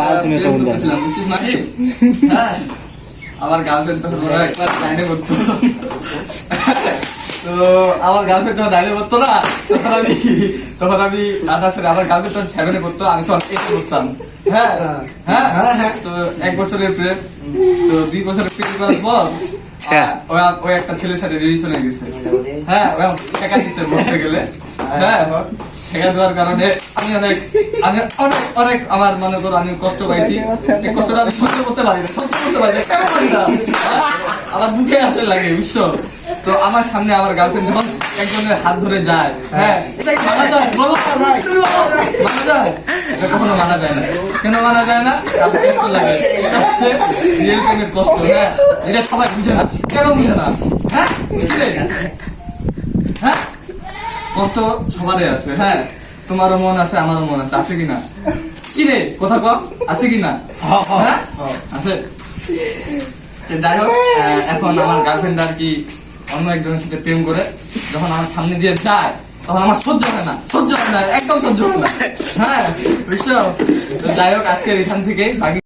বাল শুনে তো বন্ধু বুঝছিস নাকি? হ্যাঁ আমার গার্লফ্রেন্ড তখন ওরা একবার লাইনে করতো। তো আমার গার্লফ্রেন্ড যখন লাইনে করতো না, তখন আমি আসলে আমার গার্লফ্রেন্ড তখন 7-এ করতো, আমি তখন 8-এ করতাম। হ্যাঁ হ্যাঁ তো 1 বছরের প্রেম, তো 2 বছরের প্রেম করার পর ওই একটা ছেলের সাথে রিলেশন হয়ে গেছে। হ্যাঁ ওই ঠেকা দিচ্ছে বলতে গেলে। হ্যাঁ ঠেকা দেওয়ার কারণে আমি অনেক অনেক আমার মনে করো আমি কষ্ট পাইছি। এই কষ্টটা আমি সহ্য করতে পারি না, কেন পারি না? আমার মুখে আসে লাগে, বুঝছো? তো আমার সামনে আমার গার্লফ্রেন্ড যখন একজনের হাত ধরে যায়, হ্যাঁ এটা কি মানা যায়? বলো মানা যায়? এটা কখনো মানা যায় না। কেন মানা যায় না? কারণ কষ্ট লাগে। এটা হচ্ছে রিয়েল প্রেমের কষ্ট। হ্যাঁ এটা সবাই বুঝে না। কেন বুঝে না? হ্যাঁ হ্যাঁ কষ্ট সবারই আছে। হ্যাঁ তোমারও মন আছে, আমারও মন আছে, আছে কিনা? কি রে কথা কম আছে কিনা? হ্যাঁ আছে। যাই হোক, এখন আমার গার্লফ্রেন্ড আর কি অন্য একজনের সাথে প্রেম করে যখন আমার সামনে দিয়ে যায়, তখন আমার সহ্য হয় না, একদম সহ্য হয় না। হ্যাঁ বুঝছো? তো যাই হোক, আজকের এখান থেকে বাকি